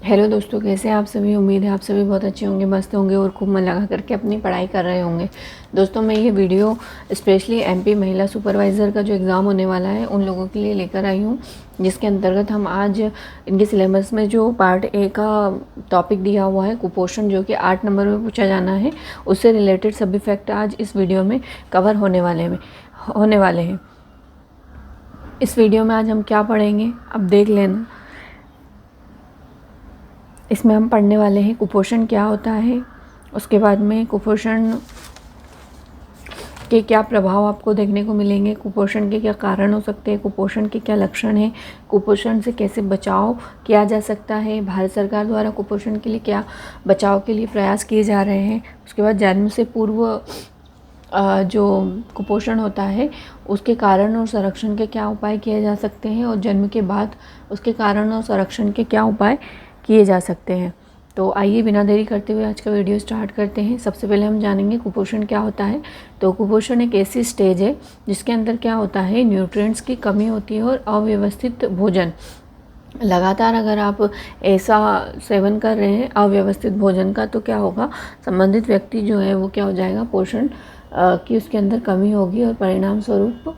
Hello दोस्तों, कैसे हैं आप सभी। उम्मीद है आप सभी बहुत अच्छे होंगे, मस्त होंगे और खूब मन लगा करके अपनी पढ़ाई कर रहे होंगे। दोस्तों, मैं ये वीडियो स्पेशली एमपी महिला सुपरवाइज़र का जो एग्ज़ाम होने वाला है उन लोगों के लिए लेकर आई हूँ, जिसके अंतर्गत हम आज इनके सिलेबस में जो पार्ट ए का टॉपिक दिया हुआ है कुपोषण, जो कि 8 नंबर में पूछा जाना है, उससे रिलेटेड सभी फैक्ट आज इस वीडियो में कवर होने वाले हैं। इस वीडियो में आज हम क्या पढ़ेंगे अब देख लेना। इसमें हम पढ़ने वाले हैं कुपोषण क्या होता है, उसके बाद में कुपोषण के क्या प्रभाव आपको देखने को मिलेंगे, कुपोषण के क्या कारण हो सकते हैं, कुपोषण के क्या लक्षण हैं, कुपोषण से कैसे बचाव किया जा सकता है, भारत सरकार द्वारा कुपोषण के लिए क्या बचाव के लिए प्रयास किए जा रहे हैं। उसके बाद जन्म से पूर्व जो कुपोषण होता है उसके कारण और संरक्षण के क्या उपाय किए जा सकते हैं, और जन्म के बाद उसके कारण और संरक्षण के क्या उपाय किए जा सकते हैं। तो आइए बिना देरी करते हुए आज का वीडियो स्टार्ट करते हैं। सबसे पहले हम जानेंगे कुपोषण क्या होता है। तो कुपोषण एक ऐसी स्टेज है जिसके अंदर क्या होता है, न्यूट्रिएंट्स की कमी होती है और अव्यवस्थित भोजन। लगातार अगर आप ऐसा सेवन कर रहे हैं अव्यवस्थित भोजन का, तो क्या होगा, संबंधित व्यक्ति जो है वो क्या हो जाएगा, पोषण की उसके अंदर कमी होगी और परिणाम स्वरूप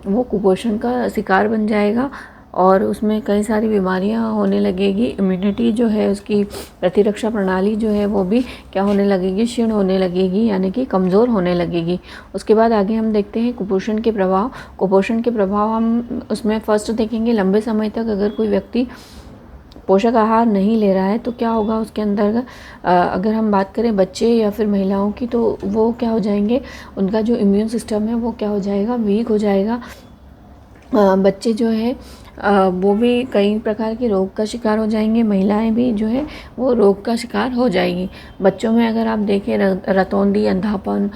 वो कुपोषण का शिकार बन जाएगा और उसमें कई सारी बीमारियां होने लगेगी। इम्यूनिटी जो है, उसकी प्रतिरक्षा प्रणाली जो है वो भी क्या होने लगेगी, क्षीण होने लगेगी, यानी कि कमज़ोर होने लगेगी। उसके बाद आगे हम देखते हैं कुपोषण के प्रभाव। कुपोषण के प्रभाव हम उसमें फर्स्ट देखेंगे, लंबे समय तक अगर कोई व्यक्ति पोषक आहार नहीं ले रहा है तो क्या होगा उसके अंदर। अगर हम बात करें बच्चे या फिर महिलाओं की, तो वो क्या हो जाएंगे, उनका जो इम्यून सिस्टम है वो क्या हो जाएगा, वीक हो जाएगा। बच्चे जो है वो भी कई प्रकार के रोग का शिकार हो जाएंगे, महिलाएं भी जो है वो रोग का शिकार हो जाएगी। बच्चों में अगर आप देखें रतौंधी, अंधापन,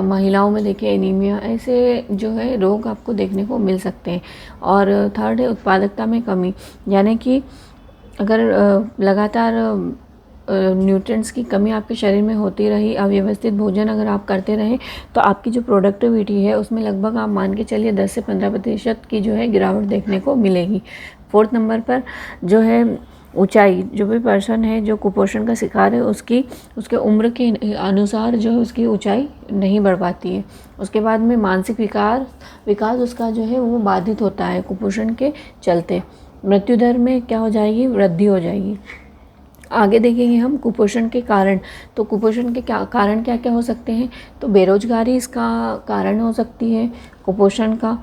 महिलाओं में देखें एनीमिया, ऐसे जो है रोग आपको देखने को मिल सकते हैं। और थर्ड है उत्पादकता में कमी, यानी कि अगर लगातार न्यूट्रिएंट्स की कमी आपके शरीर में होती रही, अव्यवस्थित भोजन अगर आप करते रहें, तो आपकी जो प्रोडक्टिविटी है उसमें लगभग आप मान के चलिए 10 से 15% की जो है गिरावट देखने को मिलेगी। फोर्थ नंबर पर जो है ऊंचाई, जो भी पर्सन है जो कुपोषण का शिकार है उसके उम्र के अनुसार जो है उसकी ऊंचाई नहीं बढ़ पाती है। उसके बाद में मानसिक विकास उसका जो है वो बाधित होता है कुपोषण के चलते। मृत्यु दर में क्या हो जाएगी, वृद्धि हो जाएगी। आगे देखेंगे हम कुपोषण के कारण। तो कुपोषण के क्या कारण क्या क्या हो सकते हैं, तो बेरोजगारी इसका कारण हो सकती है कुपोषण का।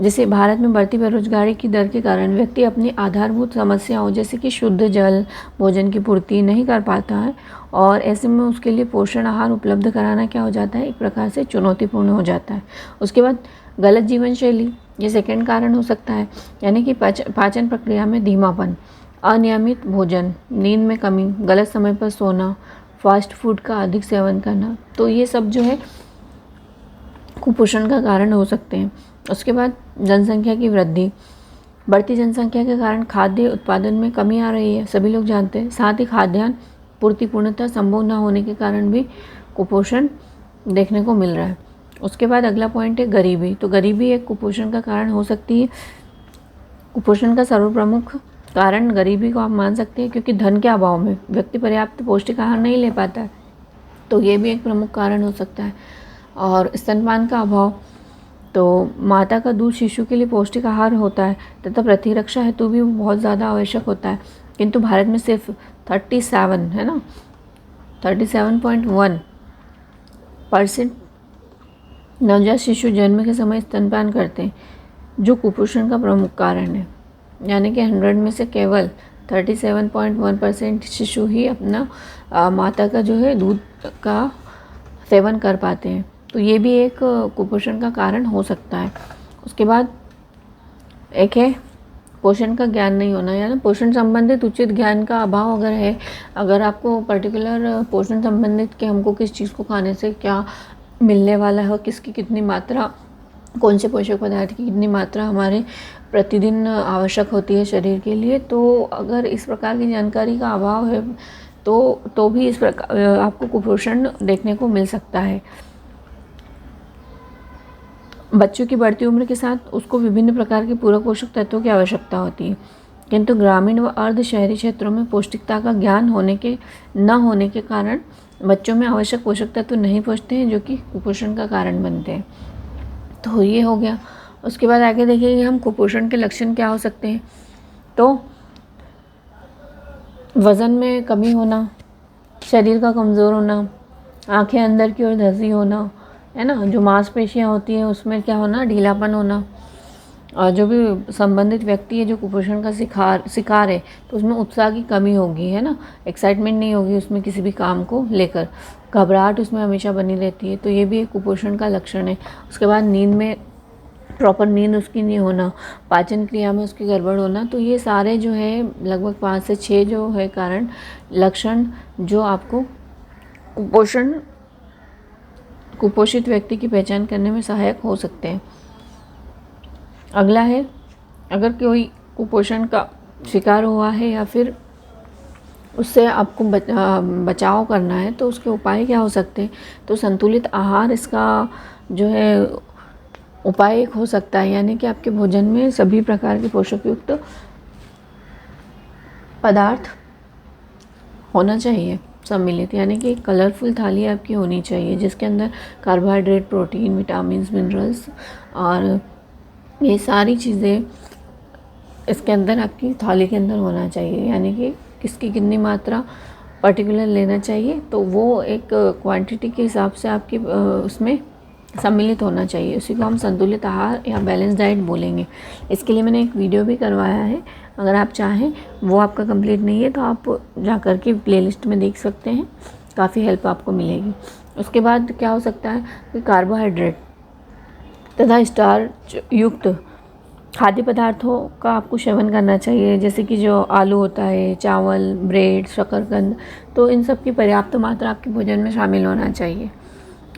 जैसे भारत में बढ़ती बेरोजगारी की दर के कारण व्यक्ति अपनी आधारभूत समस्याओं जैसे कि शुद्ध जल, भोजन की पूर्ति नहीं कर पाता है, और ऐसे में उसके लिए पोषण आहार उपलब्ध कराना क्या हो जाता है, एक प्रकार से चुनौतीपूर्ण हो जाता है। उसके बाद गलत जीवन शैली, ये सेकेंड कारण हो सकता है, यानी कि पाचन प्रक्रिया में धीमापन, अनियमित भोजन, नींद में कमी, गलत समय पर सोना, फास्ट फूड का अधिक सेवन करना, तो ये सब जो है कुपोषण का कारण हो सकते हैं। उसके बाद जनसंख्या की वृद्धि, बढ़ती जनसंख्या के कारण खाद्य उत्पादन में कमी आ रही है, सभी लोग जानते हैं। साथ ही खाद्यान्न पूर्ति पूर्णतः संभव न होने के कारण भी कुपोषण देखने को मिल रहा है। उसके बाद अगला पॉइंट है गरीबी। तो गरीबी एक कुपोषण का कारण हो सकती है। कुपोषण का सर्वप्रमुख कारण गरीबी को आप मान सकते हैं, क्योंकि धन के अभाव में व्यक्ति पर्याप्त पौष्टिक आहार नहीं ले पाता है, तो ये भी एक प्रमुख कारण हो सकता है। और स्तनपान का अभाव, तो माता का दूध शिशु के लिए पौष्टिक आहार होता है तथा प्रतिरक्षा हेतु भी बहुत ज़्यादा आवश्यक होता है, किंतु भारत में सिर्फ 37 है ना, 37.1% नवजात शिशु जन्म के समय स्तनपान करते हैं, जो कुपोषण का प्रमुख कारण है। यानी कि 100 में से केवल 37.1% शिशु ही अपना माता का जो है दूध का सेवन कर पाते हैं, तो ये भी एक कुपोषण का कारण हो सकता है। उसके बाद एक है पोषण का ज्ञान नहीं होना, यानी पोषण संबंधित उचित ज्ञान का अभाव अगर है, अगर आपको पर्टिकुलर पोषण संबंधित कि हमको किस चीज़ को खाने से क्या मिलने वाला है, किसकी कितनी मात्रा, कौन से पोषक पदार्थ की कितनी मात्रा हमारे प्रतिदिन आवश्यक होती है शरीर के लिए, तो अगर इस प्रकार की जानकारी का अभाव है तो भी इस प्रकार आपको कुपोषण देखने को मिल सकता है। बच्चों की बढ़ती उम्र के साथ उसको विभिन्न प्रकार के पूरक पोषक तत्वों की आवश्यकता होती है। किंतु ग्रामीण व अर्ध शहरी क्षेत्रों में पौष्टिकता का ज्ञान न होने के कारण बच्चों में आवश्यक पोषक तत्व नहीं पहुँचते हैं, जो कि कुपोषण का कारण बनते हैं। तो ये हो गया। उसके बाद आगे देखिए हम कुपोषण के लक्षण क्या हो सकते हैं। तो वज़न में कमी होना, शरीर का कमज़ोर होना, आंखें अंदर की ओर धंसी होना, है ना, जो मांसपेशियां होती हैं उसमें क्या होना, ढीलापन होना। और जो भी संबंधित व्यक्ति है जो कुपोषण का शिकार है, तो उसमें उत्साह की कमी होगी, है ना, एक्साइटमेंट नहीं होगी उसमें किसी भी काम को लेकर, घबराहट उसमें हमेशा बनी रहती है। तो ये भी एक कुपोषण का लक्षण है। उसके बाद नींद में प्रॉपर नींद उसकी नहीं होना, पाचन क्रिया में उसकी गड़बड़ होना। तो ये सारे जो है लगभग 5 से 6 जो है कारण लक्षण जो आपको कुपोषित व्यक्ति की पहचान करने में सहायक हो सकते हैं। अगला है, अगर कोई कुपोषण का शिकार हुआ है या फिर उससे आपको बचाव करना है तो उसके उपाय क्या हो सकते हैं। तो संतुलित आहार इसका जो है उपाय एक हो सकता है, यानी कि आपके भोजन में सभी प्रकार के पोषक युक्त पदार्थ होना चाहिए सम्मिलित, यानी कि कलरफुल थाली आपकी होनी चाहिए जिसके अंदर कार्बोहाइड्रेट, प्रोटीन, विटामिन, मिनरल्स और ये सारी चीज़ें इसके अंदर आपकी थाली के अंदर होना चाहिए। यानी कि किसकी कितनी मात्रा पर्टिकुलर लेना चाहिए, तो वो एक क्वांटिटी के हिसाब से आपकी उसमें सम्मिलित होना चाहिए। उसी को हम संतुलित आहार या बैलेंस डाइट बोलेंगे। इसके लिए मैंने एक वीडियो भी करवाया है, अगर आप चाहें, वो आपका कंप्लीट नहीं है तो आप जा कर के प्लेलिस्ट में देख सकते हैं, काफ़ी हेल्प आपको मिलेगी। उसके बाद क्या हो सकता है कि कार्बोहाइड्रेट तथा स्टार्च युक्त खाद्य पदार्थों का आपको सेवन करना चाहिए, जैसे कि जो आलू होता है, चावल, ब्रेड, शकरकंद, तो इन सब की पर्याप्त मात्रा आपके भोजन में शामिल होना चाहिए।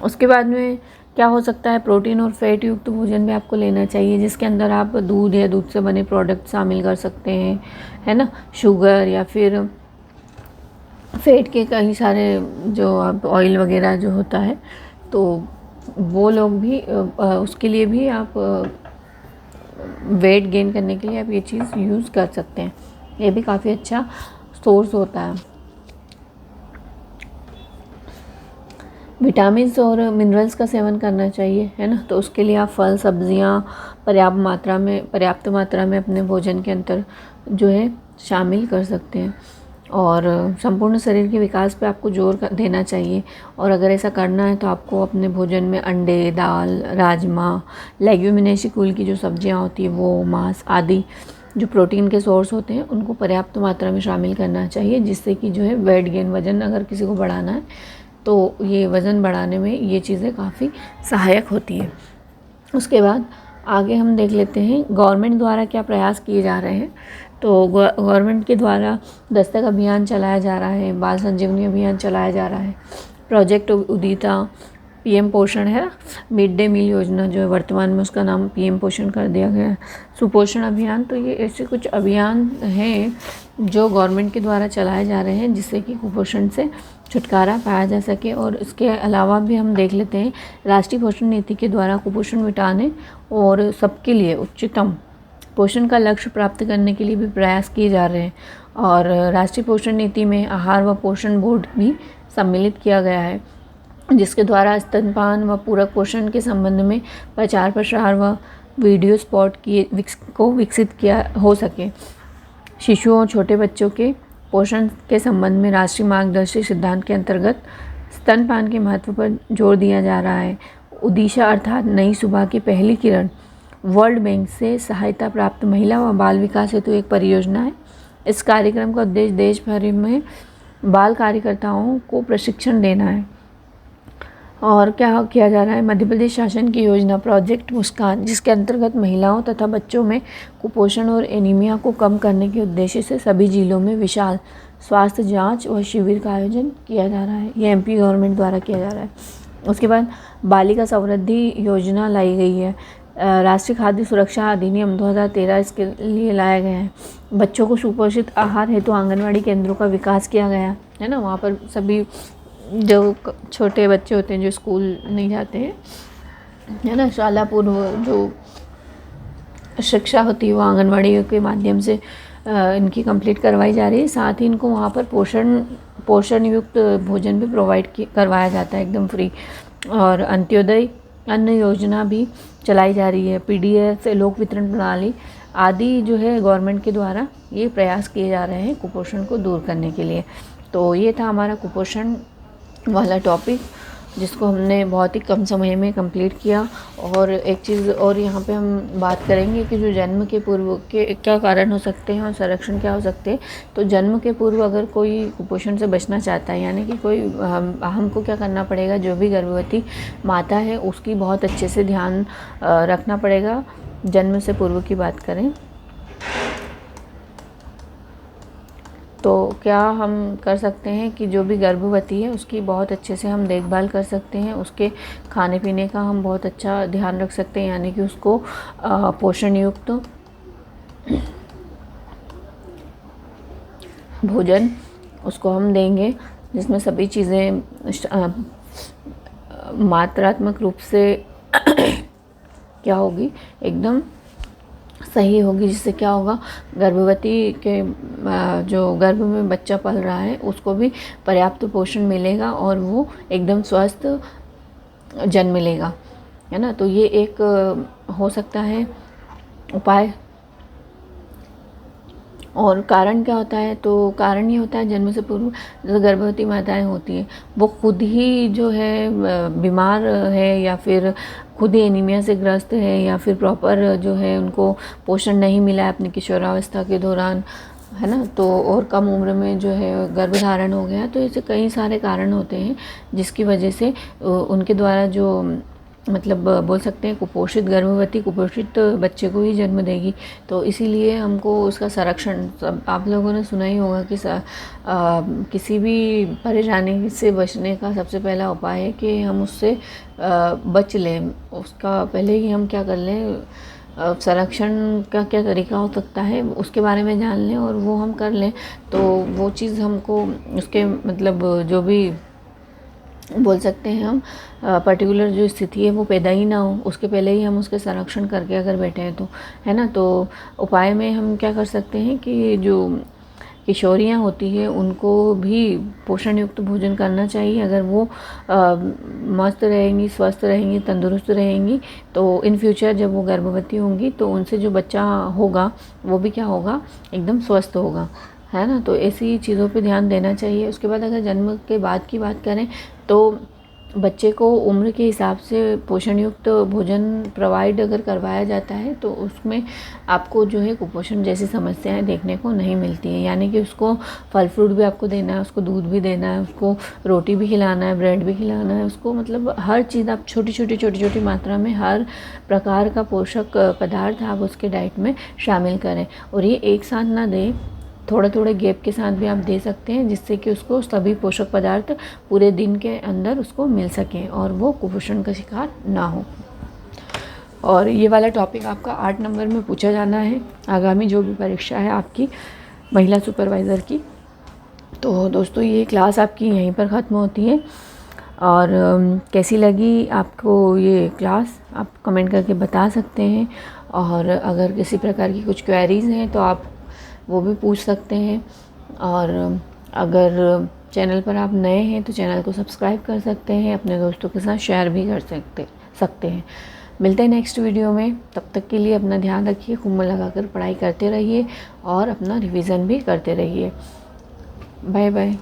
उसके बाद में क्या हो सकता है, प्रोटीन और फैट युक्त भोजन भी आपको लेना चाहिए, जिसके अंदर आप दूध या दूध से बने प्रोडक्ट शामिल कर सकते हैं, है ना, शुगर या फिर फैट के कई सारे जो आप ऑयल वगैरह जो होता है, तो वो लोग भी उसके लिए भी आप वेट गेन करने के लिए आप ये चीज़ यूज़ कर सकते हैं। ये भी काफ़ी अच्छा सोर्स होता है। विटामिन्स और मिनरल्स का सेवन करना चाहिए, है ना, तो उसके लिए आप फल, सब्जियां पर्याप्त मात्रा में अपने भोजन के अंदर जो है शामिल कर सकते हैं। और संपूर्ण शरीर के विकास पे आपको जोर देना चाहिए। और अगर ऐसा करना है तो आपको अपने भोजन में अंडे, दाल, राजमा, लेग्यूमिनेसी कुल की जो सब्जियां होती है वो, मांस आदि जो प्रोटीन के सोर्स होते हैं उनको पर्याप्त मात्रा में शामिल करना चाहिए, जिससे कि जो है वेट गेन, वज़न अगर किसी को बढ़ाना है तो ये वज़न बढ़ाने में ये चीज़ें काफ़ी सहायक होती है। उसके बाद आगे हम देख लेते हैं गवर्नमेंट द्वारा क्या प्रयास किए जा रहे हैं। तो गवर्नमेंट के द्वारा दस्तक अभियान चलाया जा रहा है, बाल संजीवनी अभियान चलाया जा रहा है, प्रोजेक्ट उदिता, पीएम पोषण है, मिड डे मील योजना जो है वर्तमान में उसका नाम पीएम पोषण कर दिया गया है, सुपोषण अभियान। तो ये ऐसे कुछ अभियान हैं जो गवर्नमेंट के द्वारा चलाए जा रहे हैं जिससे कि कुपोषण से छुटकारा पाया जा सके। और इसके अलावा भी हम देख लेते हैं राष्ट्रीय पोषण नीति के द्वारा कुपोषण मिटाने और सबके लिए उच्चतम पोषण का लक्ष्य प्राप्त करने के लिए भी प्रयास किए जा रहे हैं। और राष्ट्रीय पोषण नीति में आहार व पोषण बोर्ड भी सम्मिलित किया गया है, जिसके द्वारा स्तनपान व पूरक पोषण के संबंध में प्रचार प्रसार व वीडियो स्पॉट को विकसित किया हो सके। शिशुओं और छोटे बच्चों के पोषण के संबंध में राष्ट्रीय मार्गदर्शी सिद्धांत के अंतर्गत स्तनपान के महत्व पर जोर दिया जा रहा है। उदीशा अर्थात नई सुबह की पहली किरण वर्ल्ड बैंक से सहायता प्राप्त महिला व बाल विकास हेतु एक परियोजना है। इस कार्यक्रम का उद्देश्य देश भर में बाल कार्यकर्ताओं को प्रशिक्षण देना है। और क्या किया जा रहा है, मध्य प्रदेश शासन की योजना प्रोजेक्ट मुस्कान, जिसके अंतर्गत महिलाओं तथा बच्चों में कुपोषण और एनीमिया को कम करने के उद्देश्य से सभी जिलों में विशाल स्वास्थ्य जांच व शिविर का आयोजन किया जा रहा है। ये एमपी गवर्नमेंट द्वारा किया जा रहा है। उसके बाद बालिका समृद्धि योजना लाई गई है। राष्ट्रीय खाद्य सुरक्षा अधिनियम 2013 इसके लिए लाया गया है। बच्चों को सुपोषित आहार हेतु आंगनवाड़ी केंद्रों का विकास किया गया है ना, वहाँ पर सभी जो छोटे बच्चे होते हैं जो स्कूल नहीं जाते हैं, है ना, शाला पूर्व जो शिक्षा होती है वो आंगनवाड़ी के माध्यम से इनकी कंप्लीट करवाई जा रही है। साथ ही इनको वहाँ पर पोषण युक्त भोजन भी प्रोवाइड करवाया जाता है एकदम फ्री। और अंत्योदय अन्न योजना भी चलाई जा रही है। पीडीएस लोक वितरण प्रणाली आदि जो है गवर्नमेंट के द्वारा ये प्रयास किए जा रहे हैं कुपोषण को दूर करने के लिए। तो ये था हमारा कुपोषण वाला टॉपिक, जिसको हमने बहुत ही कम समय में कंप्लीट किया। और एक चीज़ और यहाँ पे हम बात करेंगे कि जो जन्म के पूर्व के क्या कारण हो सकते हैं और संरक्षण क्या हो सकते हैं। तो जन्म के पूर्व अगर कोई कुपोषण से बचना चाहता है, यानी कि कोई हमको क्या करना पड़ेगा, जो भी गर्भवती माता है उसकी बहुत अच्छे से ध्यान रखना पड़ेगा। जन्म से पूर्व की बात करें तो क्या हम कर सकते हैं कि जो भी गर्भवती है उसकी बहुत अच्छे से हम देखभाल कर सकते हैं। उसके खाने पीने का हम बहुत अच्छा ध्यान रख सकते हैं, यानी कि उसको पोषण युक्त भोजन उसको हम देंगे, जिसमें सभी चीज़ें मात्रात्मक रूप से क्या होगी, एकदम सही होगी। जिससे क्या होगा, गर्भवती के जो गर्भ में बच्चा पल रहा है उसको भी पर्याप्त पोषण मिलेगा और वो एकदम स्वस्थ जन्म लेगा, है ना। तो ये एक हो सकता है उपाय। और कारण क्या होता है, तो कारण ये होता है जन्म से पूर्व जो गर्भवती माताएं होती हैं वो खुद ही जो है बीमार है, या फिर खुद ही एनीमिया से ग्रस्त है, या फिर प्रॉपर जो है उनको पोषण नहीं मिला है अपनी किशोरावस्था के दौरान, है ना। तो और कम उम्र में जो है गर्भधारण हो गया। तो ऐसे कई सारे कारण होते हैं जिसकी वजह से उनके द्वारा जो मतलब बोल सकते हैं कुपोषित गर्भवती कुपोषित बच्चे को ही जन्म देगी। तो इसीलिए हमको उसका संरक्षण, आप लोगों ने सुना ही होगा कि किसी भी परेशानी से बचने का सबसे पहला उपाय है कि हम उससे बच लें। उसका पहले ही हम क्या कर लें, संरक्षण का क्या तरीका हो सकता है उसके बारे में जान लें और वो हम कर लें। तो वो चीज़ हमको उसके मतलब जो भी बोल सकते हैं हम पर्टिकुलर जो स्थिति है वो पैदा ही ना हो, उसके पहले ही हम उसके संरक्षण करके अगर बैठे हैं तो, है ना। तो उपाय में हम क्या कर सकते हैं कि जो किशोरियाँ होती है उनको भी पोषण युक्त भोजन करना चाहिए। अगर वो मस्त रहेंगी, स्वस्थ रहेंगी, तंदुरुस्त रहेंगी, तो इन फ्यूचर जब वो गर्भवती होंगी तो उनसे जो बच्चा होगा वो भी क्या होगा, एकदम स्वस्थ होगा, है ना। तो ऐसी चीज़ों पे ध्यान देना चाहिए। उसके बाद अगर जन्म के बाद की बात करें तो बच्चे को उम्र के हिसाब से पोषण युक्त भोजन प्रोवाइड अगर करवाया जाता है तो उसमें आपको जो है कुपोषण जैसी समस्याएं देखने को नहीं मिलती हैं। यानी कि उसको फल फ्रूट भी आपको देना है, उसको दूध भी देना है, उसको रोटी भी खिलाना है, ब्रेड भी खिलाना है, उसको मतलब हर चीज़ आप छोटी छोटी मात्रा में हर प्रकार का पोषक पदार्थ आप उसके डाइट में शामिल करें। और ये एक साथ ना दें, थोड़े थोड़े गैप के साथ भी आप दे सकते हैं, जिससे कि उसको सभी पोषक पदार्थ पूरे दिन के अंदर उसको मिल सकें और वो कुपोषण का शिकार ना हो। और ये वाला टॉपिक आपका 8 नंबर में पूछा जाना है आगामी जो भी परीक्षा है आपकी महिला सुपरवाइज़र की। तो दोस्तों ये क्लास आपकी यहीं पर ख़त्म होती है। और कैसी लगी आपको ये क्लास आप कमेंट करके बता सकते हैं। और अगर किसी प्रकार की कुछ क्वेरीज़ हैं तो आप वो भी पूछ सकते हैं। और अगर चैनल पर आप नए हैं तो चैनल को सब्सक्राइब कर सकते हैं, अपने दोस्तों के साथ शेयर भी कर सकते हैं। मिलते हैं नेक्स्ट वीडियो में, तब तक के लिए अपना ध्यान रखिए, खूब मन लगाकर पढ़ाई करते रहिए और अपना रिवीजन भी करते रहिए। बाय बाय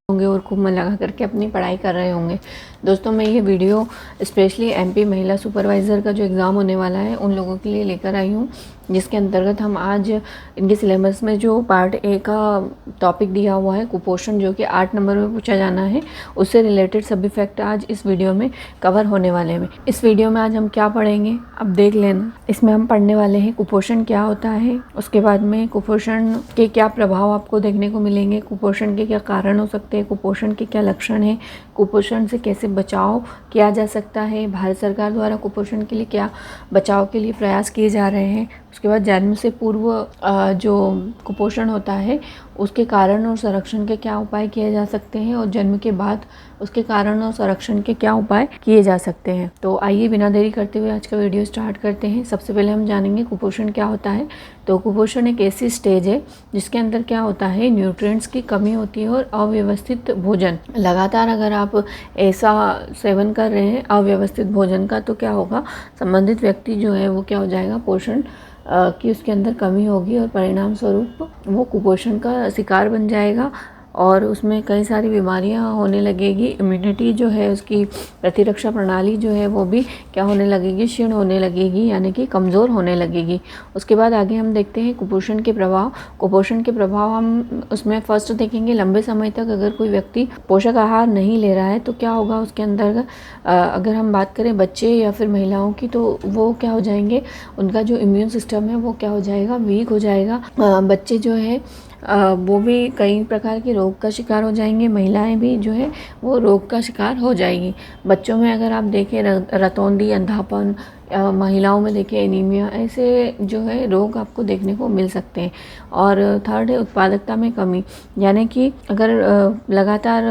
होंगे और खूब मन लगा करके अपनी पढ़ाई कर रहे होंगे। दोस्तों मैं ये वीडियो स्पेशली एमपी महिला सुपरवाइज़र का जो एग्ज़ाम होने वाला है उन लोगों के लिए लेकर आई हूँ, जिसके अंतर्गत हम आज इनके सिलेबस में जो पार्ट ए का टॉपिक दिया हुआ है कुपोषण, जो कि 8 नंबर में पूछा जाना है, उससे रिलेटेड सभी फैक्ट आज इस वीडियो में कवर होने वाले हैं। इस वीडियो में आज हम क्या पढ़ेंगे अब देख लेना। इसमें हम पढ़ने वाले हैं कुपोषण क्या होता है, उसके बाद में कुपोषण के क्या प्रभाव आपको देखने को मिलेंगे, कुपोषण के क्या कारण हो सकते हैं, कुपोषण के क्या लक्षण हैं, कुपोषण से कैसे बचाव किया जा सकता है, भारत सरकार द्वारा कुपोषण के लिए क्या बचाव के लिए प्रयास किए जा रहे हैं, उसके बाद जन्म से पूर्व जो कुपोषण होता है उसके कारण और संरक्षण के क्या उपाय किए जा सकते हैं, और जन्म के बाद उसके कारण और संरक्षण के क्या उपाय किए जा सकते हैं। तो आइए बिना देरी करते हुए आज का वीडियो स्टार्ट करते हैं। सबसे पहले हम जानेंगे कुपोषण क्या होता है। तो कुपोषण एक ऐसी स्टेज है जिसके अंदर क्या होता है, न्यूट्रिएंट्स की कमी होती है और अव्यवस्थित भोजन। लगातार अगर आप ऐसा सेवन कर रहे हैं अव्यवस्थित भोजन का, तो क्या होगा, संबंधित व्यक्ति जो है वो क्या हो जाएगा, पोषण की उसके अंदर कमी होगी और परिणाम स्वरूप वो कुपोषण का शिकार बन जाएगा और उसमें कई सारी बीमारियां होने लगेगी। इम्यूनिटी जो है, उसकी प्रतिरक्षा प्रणाली जो है वो भी क्या होने लगेगी, क्षीण होने लगेगी, यानी कि कमज़ोर होने लगेगी। उसके बाद आगे हम देखते हैं कुपोषण के प्रभाव। कुपोषण के प्रभाव हम उसमें फर्स्ट देखेंगे, लंबे समय तक अगर कोई व्यक्ति पोषक आहार नहीं ले रहा है तो क्या होगा उसके अंदर। अगर हम बात करें बच्चे या फिर महिलाओं की, तो वो क्या हो जाएंगे, उनका जो इम्यून सिस्टम है वो क्या हो जाएगा, वीक हो जाएगा। बच्चे जो है वो भी कई प्रकार के रोग का शिकार हो जाएंगे, महिलाएं भी जो है वो रोग का शिकार हो जाएगी। बच्चों में अगर आप देखें रतौंधी, अंधापन, महिलाओं में देखें एनीमिया, ऐसे जो है रोग आपको देखने को मिल सकते हैं। और थर्ड है उत्पादकता में कमी, यानी कि अगर लगातार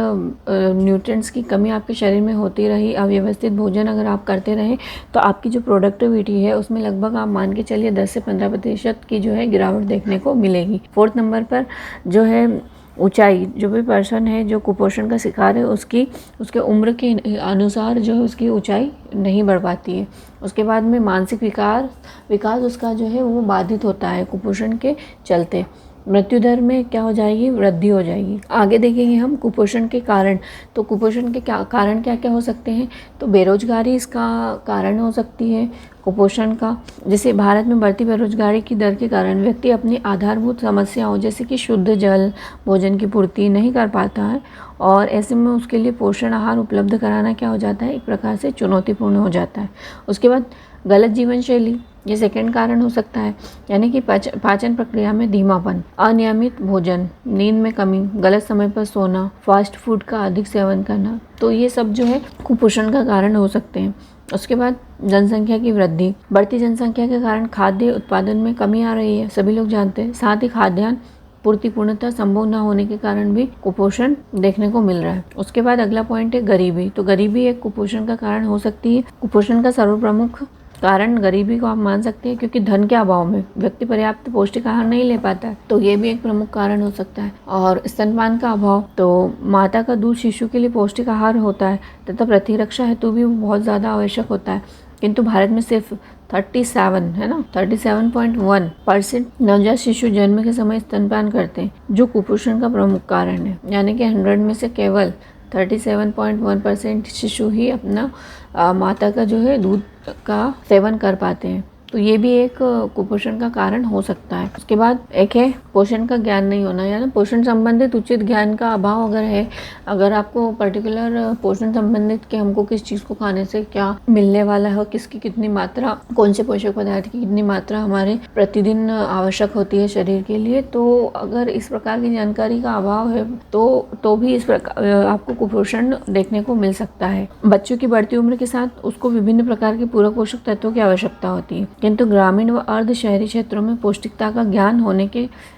न्यूट्रिएंट्स की कमी आपके शरीर में होती रही, अव्यवस्थित भोजन अगर आप करते रहें, तो आपकी जो प्रोडक्टिविटी है उसमें लगभग आप मान के चलिए 10 से 15% की जो है गिरावट देखने को मिलेगी। फोर्थ नंबर पर जो है ऊंचाई, जो भी पर्सन है जो कुपोषण का शिकार है उसके उम्र के अनुसार जो है उसकी ऊंचाई नहीं बढ़ पाती है। उसके बाद में मानसिक विकास उसका जो है वो बाधित होता है कुपोषण के चलते। मृत्यु दर में क्या हो जाएगी, वृद्धि हो जाएगी। आगे देखेंगे हम कुपोषण के कारण। तो कुपोषण के कारण क्या क्या हो सकते हैं। तो बेरोजगारी इसका कारण हो सकती है कुपोषण का। जैसे भारत में बढ़ती बेरोजगारी की दर के कारण व्यक्ति अपनी आधारभूत समस्याओं जैसे कि शुद्ध जल, भोजन की पूर्ति नहीं कर पाता है, और ऐसे में उसके लिए पोषण आहार उपलब्ध कराना क्या हो जाता है, एक प्रकार से चुनौतीपूर्ण हो जाता है। उसके बाद गलत जीवन शैली, ये सेकंड कारण हो सकता है, यानी कि पाचन प्रक्रिया में धीमापन, अनियमित भोजन, नींद में कमी, गलत समय पर सोना, फास्ट फूड का अधिक सेवन करना, तो ये सब जो है कुपोषण का कारण हो सकते हैं। उसके बाद जनसंख्या की वृद्धि, बढ़ती जनसंख्या के कारण खाद्य उत्पादन में कमी आ रही है, सभी लोग जानते हैं। साथ ही खाद्यान्न पूर्ति पूर्णतः संभव न होने के कारण भी कुपोषण देखने को मिल रहा है। उसके बाद अगला पॉइंट है गरीबी। तो गरीबी एक कुपोषण का कारण हो सकती है। कुपोषण का सर्वप्रमुख कारण गरीबी को आप मान सकते हैं, क्योंकि धन के अभाव में व्यक्ति पर्याप्त पौष्टिक आहार नहीं ले पाता है, तो ये भी एक प्रमुख कारण हो सकता है। और स्तनपान का अभाव, तो माता का दूध शिशु के लिए पौष्टिक आहार होता है तथा प्रतिरक्षा हेतु भी बहुत ज़्यादा आवश्यक होता है, किंतु भारत में सिर्फ 37.1% नवजात शिशु जन्म के समय स्तनपान करते हैं, जो कुपोषण का प्रमुख कारण है। यानी कि 100 में से केवल 37.1% शिशु ही अपना माता का जो है दूध का सेवन कर पाते हैं, तो ये भी एक कुपोषण का कारण हो सकता है। उसके बाद एक है पोषण का ज्ञान नहीं होना, यानी पोषण संबंधित उचित ज्ञान का अभाव अगर है, अगर आपको पर्टिकुलर पोषण संबंधित कि हमको किस चीज़ को खाने से क्या मिलने वाला है, किसकी कितनी मात्रा, कौन से पोषक पदार्थ की कितनी मात्रा हमारे प्रतिदिन आवश्यक होती है शरीर के लिए, तो अगर इस प्रकार की जानकारी का अभाव है तो भी इस प्रकार आपको कुपोषण देखने को मिल सकता है। बच्चों की बढ़ती उम्र के साथ उसको विभिन्न प्रकार के पूरक पोषक तत्वों की आवश्यकता होती है, किंतु ग्रामीण व अर्ध शहरी क्षेत्रों में पौष्टिकता का ज्ञान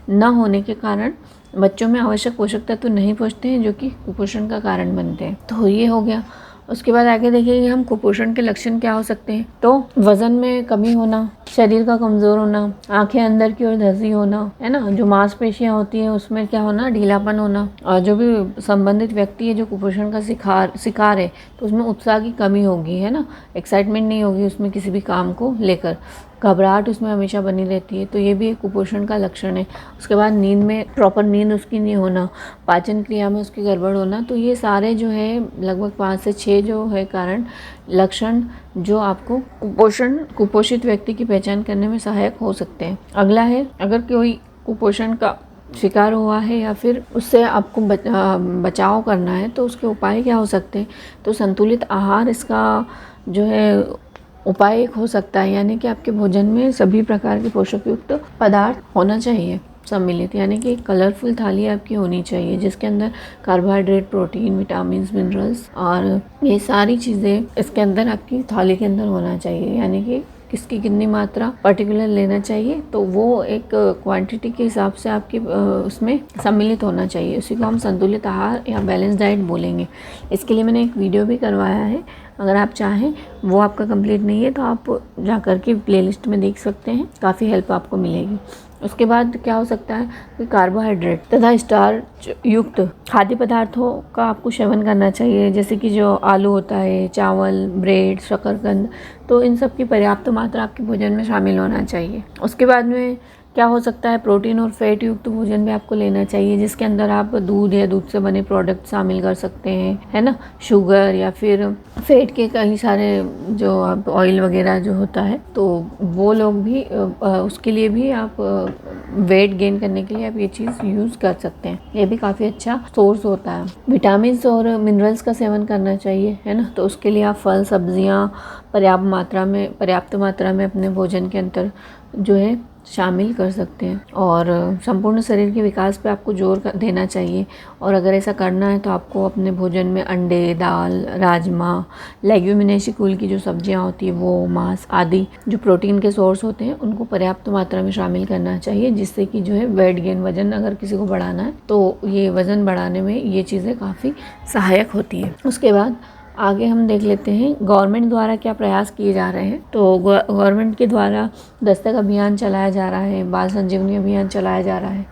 न होने के कारण बच्चों में आवश्यक पोषक तत्व नहीं पहुंचते हैं, जो कि कुपोषण का कारण बनते हैं। तो ये हो गया। उसके बाद आगे देखेंगे हम कुपोषण के लक्षण क्या हो सकते हैं। तो वजन में कमी होना, शरीर का कमज़ोर होना, आंखें अंदर की ओर धंसी होना, है ना, जो मांसपेशियां होती हैं उसमें क्या होना, ढीलापन होना, और जो भी संबंधित व्यक्ति है जो कुपोषण का शिकार है, तो उसमें उत्साह की कमी होगी, है ना, एक्साइटमेंट नहीं होगी उसमें किसी भी काम को लेकर, घबराहट उसमें हमेशा बनी रहती है, तो ये भी एक कुपोषण का लक्षण है। उसके बाद नींद में प्रॉपर नींद उसकी नहीं होना, पाचन क्रिया में उसकी गड़बड़ होना, तो ये सारे जो है लगभग 5 से 6 जो है कारण लक्षण जो आपको कुपोषित व्यक्ति की पहचान करने में सहायक हो सकते हैं। अगला है, अगर कोई कुपोषण का शिकार हुआ है या फिर उससे आपको बचाव करना है, तो उसके उपाय क्या हो सकते हैं। तो संतुलित आहार इसका जो है उपाय एक हो सकता है, यानी कि आपके भोजन में सभी प्रकार के पोषक युक्त पदार्थ होना चाहिए सम्मिलित, यानी कि कलरफुल थाली आपकी होनी चाहिए जिसके अंदर कार्बोहाइड्रेट, प्रोटीन, विटामिन, मिनरल्स और ये सारी चीज़ें इसके अंदर आपकी थाली के अंदर होना चाहिए, यानी कि किसकी कितनी मात्रा पर्टिकुलर लेना चाहिए, तो वो एक क्वांटिटी के हिसाब से आपके उसमें सम्मिलित होना चाहिए। उसी को हम संतुलित आहार या बैलेंस डाइट बोलेंगे। इसके लिए मैंने एक वीडियो भी करवाया है, अगर आप चाहें, वो आपका कंप्लीट नहीं है तो आप जा कर के प्लेलिस्ट में देख सकते हैं, काफ़ी हेल्प आपको मिलेगी। उसके बाद क्या हो सकता है कि कार्बोहाइड्रेट तथा स्टार्च युक्त खाद्य पदार्थों का आपको सेवन करना चाहिए, जैसे कि जो आलू होता है, चावल, ब्रेड, शकरकंद, तो इन सब की पर्याप्त मात्रा आपके भोजन में शामिल होना चाहिए। उसके बाद में क्या हो सकता है, प्रोटीन और फैट युक्त भोजन भी आपको लेना चाहिए, जिसके अंदर आप दूध या दूध से बने प्रोडक्ट शामिल कर सकते हैं, है ना, शुगर या फिर फैट के कई सारे जो आप ऑयल वगैरह जो होता है, तो वो लोग भी उसके लिए भी आप वेट गेन करने के लिए आप ये चीज़ यूज़ कर सकते हैं। ये भी काफ़ी अच्छा सोर्स होता है। विटामिन और मिनरल्स का सेवन करना चाहिए, है ना, तो उसके लिए आप फल, सब्जियाँ पर्याप्त मात्रा में अपने भोजन के अंदर जो है शामिल कर सकते हैं। और संपूर्ण शरीर के विकास पे आपको जोर देना चाहिए, और अगर ऐसा करना है तो आपको अपने भोजन में अंडे, दाल, राजमा, लेग्यूमिनेसी कुल की जो सब्जियां होती है वो, मांस आदि जो प्रोटीन के सोर्स होते हैं उनको पर्याप्त मात्रा में शामिल करना चाहिए, जिससे कि जो है वेट गेन, वज़न अगर किसी को बढ़ाना है तो ये वज़न बढ़ाने में ये चीज़ें काफ़ी सहायक होती है। उसके बाद आगे हम देख लेते हैं गवर्नमेंट द्वारा क्या प्रयास किए जा रहे हैं। तो गवर्नमेंट के द्वारा दस्तक अभियान चलाया जा रहा है, बाल संजीवनी अभियान चलाया जा रहा है,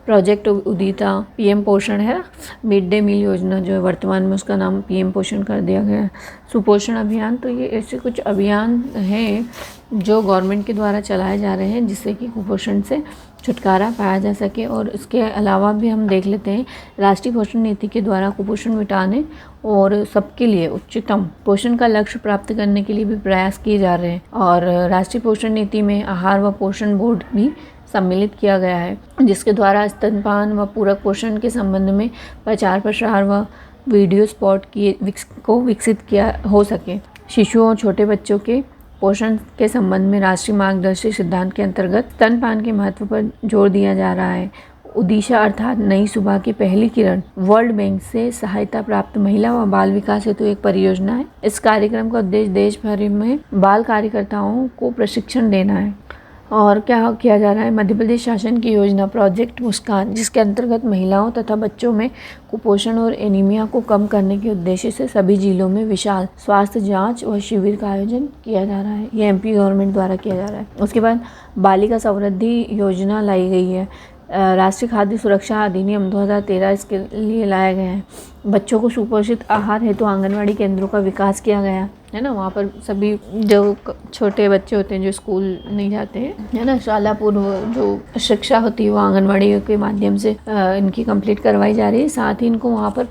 प्रोजेक्ट उदिता, पीएम पोषण है, मिड डे मील योजना जो है वर्तमान में उसका नाम पीएम पोषण कर दिया गया है, सुपोषण अभियान। तो ये ऐसे कुछ अभियान हैं जो गवर्नमेंट के द्वारा चलाए जा रहे हैं, जिससे कि कुपोषण से छुटकारा पाया जा सके। और इसके अलावा भी हम देख लेते हैं राष्ट्रीय पोषण नीति के द्वारा कुपोषण मिटाने और सबके लिए उच्चतम पोषण का लक्ष्य प्राप्त करने के लिए भी प्रयास किए जा रहे हैं। और राष्ट्रीय पोषण नीति में आहार व पोषण बोर्ड भी सम्मिलित किया गया है, जिसके द्वारा स्तनपान व पूरक पोषण के संबंध में प्रचार प्रसार व वीडियो स्पॉट को विकसित किया हो सके। शिशुओं और छोटे बच्चों के पोषण के संबंध में राष्ट्रीय मार्गदर्शी सिद्धांत के अंतर्गत स्तनपान के महत्व पर जोर दिया जा रहा है। उदीशा अर्थात नई सुबह की पहली किरण वर्ल्ड बैंक से सहायता प्राप्त महिला व बाल विकास हेतु एक परियोजना है। इस कार्यक्रम का उद्देश्य देश भर में बाल कार्यकर्ताओं को प्रशिक्षण देना है। और क्या किया जा रहा है, मध्य प्रदेश शासन की योजना प्रोजेक्ट मुस्कान, जिसके अंतर्गत महिलाओं तथा बच्चों में कुपोषण और एनीमिया को कम करने के उद्देश्य से सभी जिलों में विशाल स्वास्थ्य जांच व शिविर का आयोजन किया जा रहा है। ये एमपी गवर्नमेंट द्वारा किया जा रहा है। उसके बाद बालिका समृद्धि योजना लाई गई है। राष्ट्रीय खाद्य सुरक्षा अधिनियम 2013 इसके लिए लाया गया है। बच्चों को सुपोषित आहार हेतु आंगनवाड़ी केंद्रों का विकास किया गया है ना। वहाँ पर सभी जो छोटे बच्चे होते हैं जो स्कूल नहीं जाते हैं, है ना, शाला पूर्व जो शिक्षा होती है वो आंगनवाड़ी के माध्यम से इनकी कंप्लीट करवाई जा रही है। साथ ही इनको वहाँ पर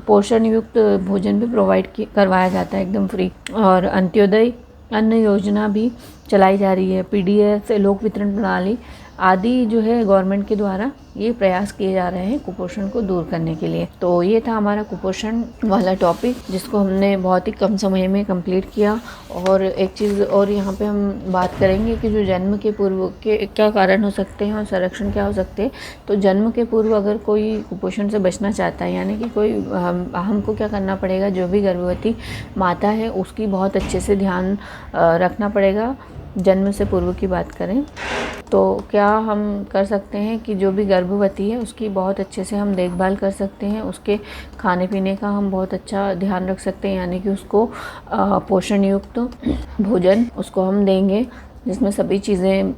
पोषण युक्त भोजन भी प्रोवाइड करवाया जाता है एकदम फ्री। और अंत्योदय अन्न योजना भी चलाई जा रही है। पीडीएस लोक वितरण प्रणाली आदि जो है गवर्नमेंट के द्वारा ये प्रयास किए जा रहे हैं कुपोषण को दूर करने के लिए। तो ये था हमारा कुपोषण वाला टॉपिक, जिसको हमने बहुत ही कम समय में कंप्लीट किया। और एक चीज़ और यहाँ पे हम बात करेंगे कि जो जन्म के पूर्व के क्या कारण हो सकते हैं और संरक्षण क्या हो सकते हैं। तो जन्म के पूर्व अगर कोई कुपोषण से बचना चाहता है, यानी कि कोई हमको क्या करना पड़ेगा, जो भी गर्भवती माता है उसकी बहुत अच्छे से ध्यान रखना पड़ेगा। जन्म से पूर्व की बात करें तो क्या हम कर सकते हैं कि जो भी गर्भवती है उसकी बहुत अच्छे से हम देखभाल कर सकते हैं। उसके खाने पीने का हम बहुत अच्छा ध्यान रख सकते हैं, यानी कि उसको पोषण युक्त भोजन उसको हम देंगे, जिसमें सभी चीज़ें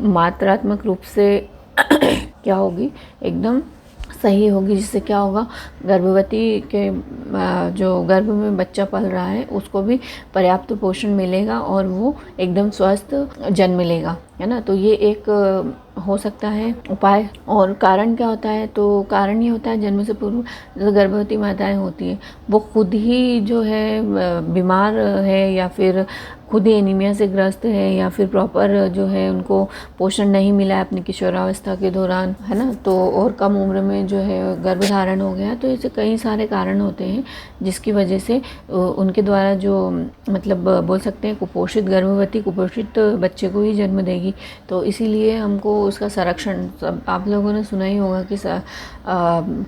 मात्रात्मक रूप से क्या होगी, एकदम सही होगी। जिससे क्या होगा, गर्भवती के जो गर्भ में बच्चा पल रहा है उसको भी पर्याप्त पोषण मिलेगा और वो एकदम स्वस्थ जन्म लेगा, है ना। तो ये एक हो सकता है उपाय। और कारण क्या होता है, तो कारण ये होता है जन्म से पूर्व जो गर्भवती माताएं होती हैं वो खुद ही जो है बीमार है, या फिर खुद ही एनीमिया से ग्रस्त है, या फिर प्रॉपर जो है उनको पोषण नहीं मिला है अपनी किशोरावस्था के दौरान, है ना। तो और कम उम्र में जो है गर्भधारण हो गया। तो ऐसे कई सारे कारण होते हैं जिसकी वजह से उनके द्वारा जो मतलब बोल सकते हैं कुपोषित गर्भवती कुपोषित बच्चे को ही जन्म देगी। तो इसीलिए हमको उसका संरक्षण, आप लोगों ने सुना ही होगा कि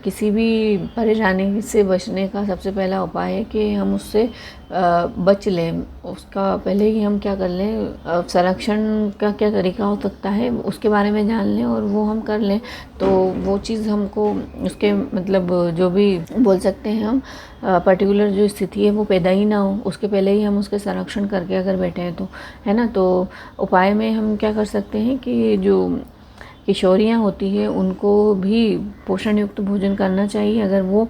किसी भी परेशानी से बचने का सबसे पहला उपाय है कि हम उससे बच लें, उसका पहले ही हम क्या कर लें, संरक्षण का क्या तरीका हो सकता है उसके बारे में जान लें और वो हम कर लें, तो वो चीज़ हमको उसके मतलब जो भी बोल सकते हैं हम पर्टिकुलर जो स्थिति है वो पैदा ही ना हो, उसके पहले ही हम उसके संरक्षण करके अगर बैठे हैं तो, है ना। तो उपाय में हम क्या कर सकते हैं कि जो किशोरियाँ होती हैं उनको भी पोषण युक्त भोजन करना चाहिए। अगर वो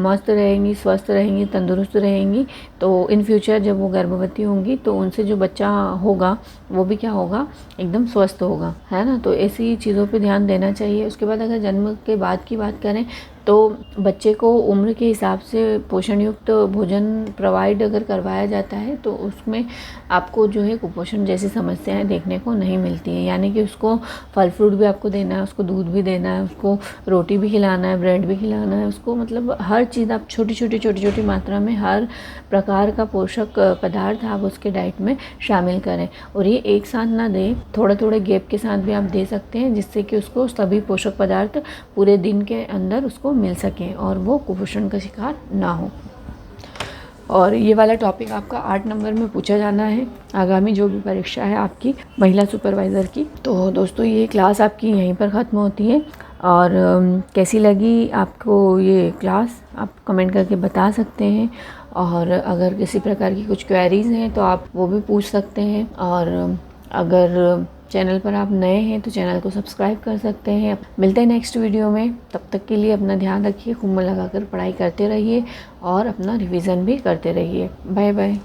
मस्त रहेंगी, स्वस्थ रहेंगी, तंदुरुस्त रहेंगी, तो इन फ्यूचर जब वो गर्भवती होंगी तो उनसे जो बच्चा होगा वो भी क्या होगा, एकदम स्वस्थ होगा, है ना। तो ऐसी चीज़ों पे ध्यान देना चाहिए। उसके बाद अगर जन्म के बाद की बात करें तो बच्चे को उम्र के हिसाब से पोषण युक्त भोजन प्रोवाइड अगर करवाया जाता है तो उसमें आपको जो है कुपोषण जैसी समस्याएं देखने को नहीं मिलती हैं। यानी कि उसको फल फ्रूट भी आपको देना है, उसको दूध भी देना है, उसको रोटी भी खिलाना है, ब्रेड भी खिलाना है, उसको मतलब हर चीज़ आप छोटी छोटी मात्रा में हर प्रकार का पोषक पदार्थ आप उसके डाइट में शामिल करें। और ये एक साथ ना दें, थोड़े थोड़े गैप के साथ भी आप दे सकते हैं, जिससे कि उसको सभी पोषक पदार्थ पूरे दिन के अंदर उसको मिल सकें और वो कुपोषण का शिकार ना हो। और ये वाला टॉपिक आपका 8 नंबर में पूछा जाना है आगामी जो भी परीक्षा है आपकी महिला सुपरवाइज़र की। तो दोस्तों ये क्लास आपकी यहीं पर ख़त्म होती है। और कैसी लगी आपको ये क्लास आप कमेंट करके बता सकते हैं। और अगर किसी प्रकार की कुछ क्वेरीज़ हैं तो आप वो भी पूछ सकते हैं। और अगर चैनल पर आप नए हैं तो चैनल को सब्सक्राइब कर सकते हैं। मिलते हैं नेक्स्ट वीडियो में, तब तक के लिए अपना ध्यान रखिए, खूब मन लगाकर पढ़ाई करते रहिए और अपना रिवीजन भी करते रहिए। Bye bye.